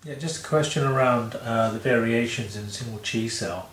Yeah, just a question around the variations in single Chi Sau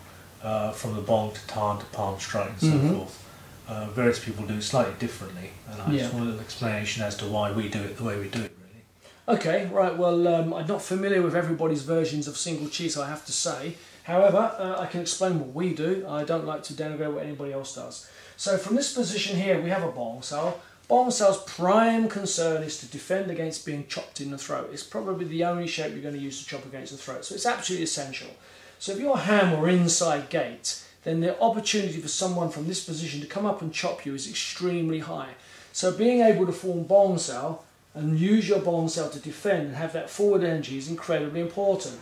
from the bong to tan to palm strike and so forth. Various people do it slightly differently, and I just wanted an explanation as to why we do it the way we do it, really. Okay, right, well, I'm not familiar with everybody's versions of single Chi Sau, I have to say. However, I can explain what we do. I don't like to denigrate what anybody else does. So from this position here, we have a bong sau. Bong sau's prime concern is to defend against being chopped in the throat. It's probably the only shape you're going to use to chop against the throat, so it's absolutely essential. So if your ham were inside gate, then the opportunity for someone from this position to come up and chop you is extremely high. So being able to form bong sau and use your bong sau to defend and have that forward energy is incredibly important.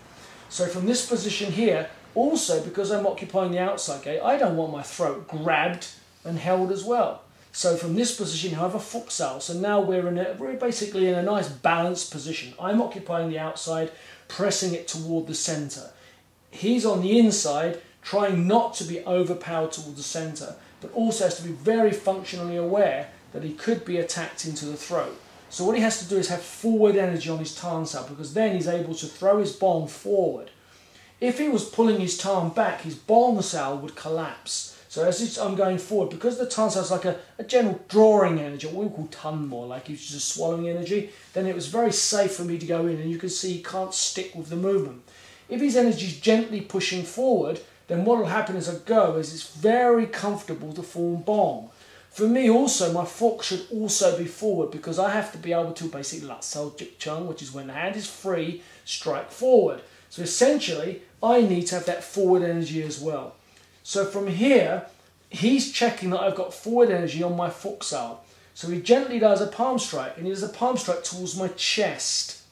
So from this position here, also because I'm occupying the outside gate, I don't want my throat grabbed and held as well. So from this position I have a Fuk Sau. So now we're basically in a nice balanced position. I'm occupying the outside, pressing it toward the centre. He's on the inside, trying not to be overpowered toward the centre, but also has to be very functionally aware that he could be attacked into the throat. So what he has to do is have forward energy on his tan sau, because then he's able to throw his bong forward. If he was pulling his tan back, his bong sau would collapse. So as I'm going forward, because the tan sau is like a general drawing energy, what we call tan more, like he's just swallowing energy, then it was very safe for me to go in, and you can see he can't stick with the movement. If his energy is gently pushing forward, then what will happen as I go is it's very comfortable to form bong. For me also, my Fuk should also be forward, because I have to be able to basically Lat Sau Jik Chung, which is when the hand is free, strike forward. So essentially, I need to have that forward energy as well. So from here, he's checking that I've got forward energy on my Fuk Sau. So he gently does a palm strike, and he does a palm strike towards my chest.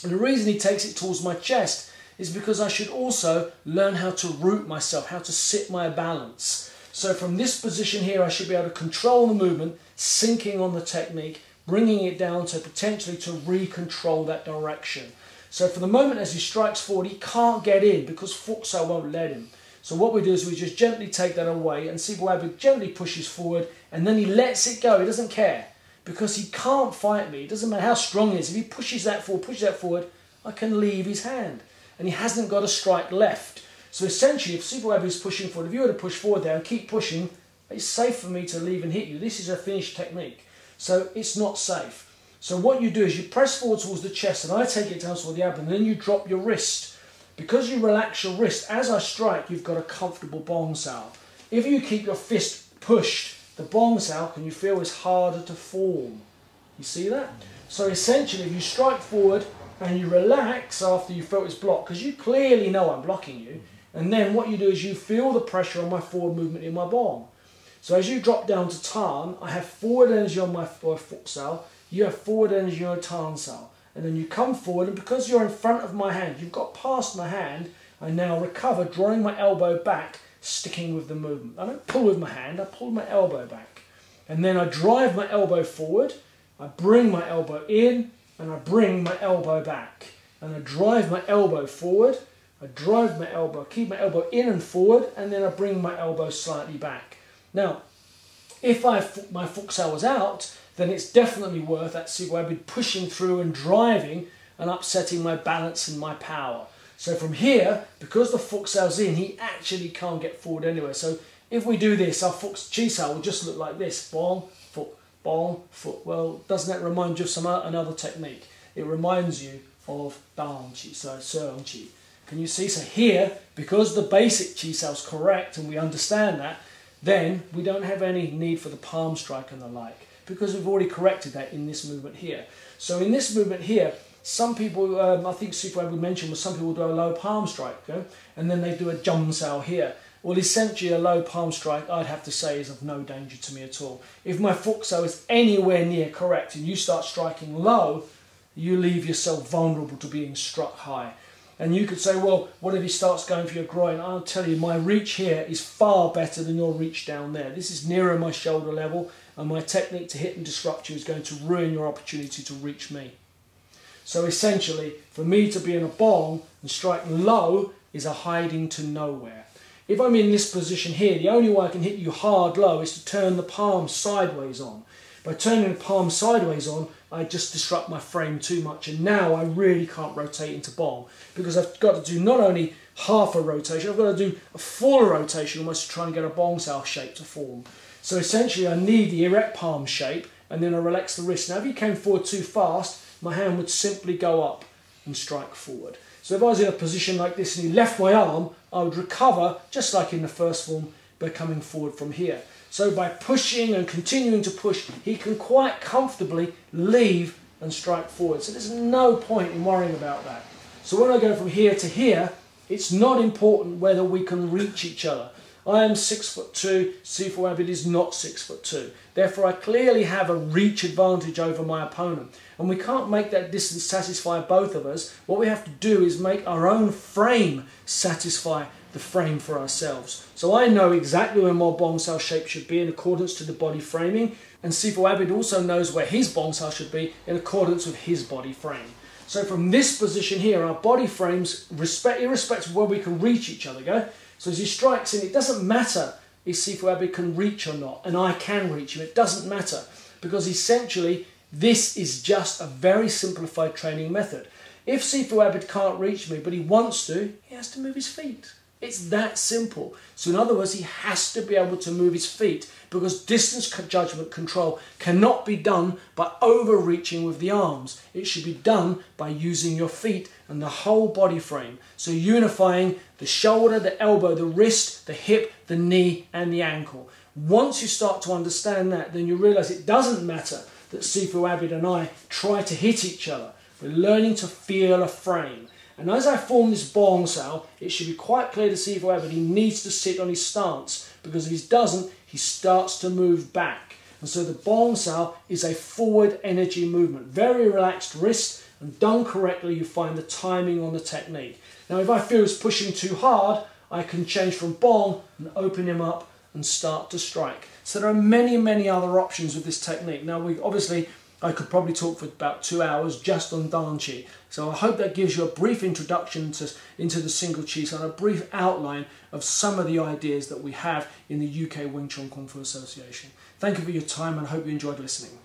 And the reason he takes it towards my chest is because I should also learn how to root myself, how to sit my balance. So from this position here, I should be able to control the movement, sinking on the technique, bringing it down to potentially to re-control that direction. So for the moment as he strikes forward, he can't get in because Fuk Sau won't let him. So what we do is we just gently take that away, and Sifu Abu gently pushes forward, and then he lets it go. He doesn't care, because he can't fight me. It doesn't matter how strong he is. If he pushes that forward, I can leave his hand. And he hasn't got a strike left. So essentially, if Sifu Abu is pushing forward, if you were to push forward there and keep pushing, it's safe for me to leave and hit you. This is a finished technique. So it's not safe. So what you do is you press forward towards the chest, and I take it down toward the abdomen, and then you drop your wrist. Because you relax your wrist, as I strike, you've got a comfortable bong sau. If you keep your fist pushed, the bong sau, can you feel, is harder to form. You see that? So essentially, if you strike forward and you relax after you felt it's blocked, because you clearly know I'm blocking you, and then what you do is you feel the pressure on my forward movement in my bong. So as you drop down to tan, I have forward energy on my Fuk Sau, you have forward energy on your tan sau. And then you come forward, and because you're in front of my hand, you've got past my hand, I now recover, drawing my elbow back, sticking with the movement. I don't pull with my hand, I pull my elbow back. And then I drive my elbow forward, I bring my elbow in, and I bring my elbow back. And I drive my elbow forward, I drive my elbow, keep my elbow in and forward, and then I bring my elbow slightly back. Now, if my Fuk Sau was out, then it's definitely worth that Sifu Abu pushing through and driving and upsetting my balance and my power. So from here, because the Fuk Sau's in, he actually can't get forward anywhere. So if we do this, our Fuk Chi Sau will just look like this. Bong, Fuk, bong, Fuk. Well, doesn't that remind you of another technique? It reminds you of Dang Chi, so Seong Chi. Can you see? So here, because the basic Chi Sau is correct and we understand that, then we don't have any need for the palm strike and the like, because we've already corrected that in this movement here. So in this movement here, some people, I think Sifu Abu mentioned, was some people do a low palm strike, and then they do a jum sau here. Well, essentially a low palm strike, I'd have to say, is of no danger to me at all. If my Fuk Sau is anywhere near correct and you start striking low, you leave yourself vulnerable to being struck high. And you could say, well, what if he starts going for your groin? I'll tell you, my reach here is far better than your reach down there. This is nearer my shoulder level, and my technique to hit and disrupt you is going to ruin your opportunity to reach me. So essentially, for me to be in a bong and strike low is a hiding to nowhere. If I'm in this position here, the only way I can hit you hard low is to turn the palm sideways on. By turning the palm sideways on, I just disrupt my frame too much, and now I really can't rotate into bong, because I've got to do not only half a rotation, I've got to do a full rotation almost to try and get a bong sao shape to form. So essentially I need the erect palm shape, and then I relax the wrist. Now if you came forward too fast, my hand would simply go up and strike forward. So if I was in a position like this and he left my arm, I would recover just like in the first form by coming forward from here. So by pushing and continuing to push, he can quite comfortably leave and strike forward. So there's no point in worrying about that. So when I go from here to here, it's not important whether we can reach each other. I am 6'2", Sifu Abid is not 6'2". Therefore I clearly have a reach advantage over my opponent. And we can't make that distance satisfy both of us. What we have to do is make our own frame satisfy the frame for ourselves. So I know exactly where my bong sao shape should be in accordance to the body framing, and Sifu Abid also knows where his bong sao should be in accordance with his body frame. So from this position here, our body frames, irrespective of where we can reach each other, go. So as he strikes in, it doesn't matter if Sifu Abid can reach or not, and I can reach him. It doesn't matter, because essentially this is just a very simplified training method. If Sifu Abid can't reach me, but he wants to, he has to move his feet. It's that simple. So in other words, he has to be able to move his feet, because distance judgment control cannot be done by overreaching with the arms. It should be done by using your feet and the whole body frame. So unifying the shoulder, the elbow, the wrist, the hip, the knee and the ankle. Once you start to understand that, then you realize it doesn't matter that Sifu Abid and I try to hit each other. We're learning to feel a frame. And as I form this bong sao, it should be quite clear to Sifu Abid he needs to sit on his stance, because if he doesn't, he starts to move back. And so the bong sao is a forward energy movement. Very relaxed wrist, and done correctly, you find the timing on the technique. Now if I feel he's pushing too hard, I can change from bong and open him up and start to strike. So there are many, many other options with this technique. Now I could probably talk for about 2 hours just on Dan Chi. So I hope that gives you a brief introduction into the single Chi Sau and a brief outline of some of the ideas that we have in the UK Wing Chun Kung Fu Association. Thank you for your time and I hope you enjoyed listening.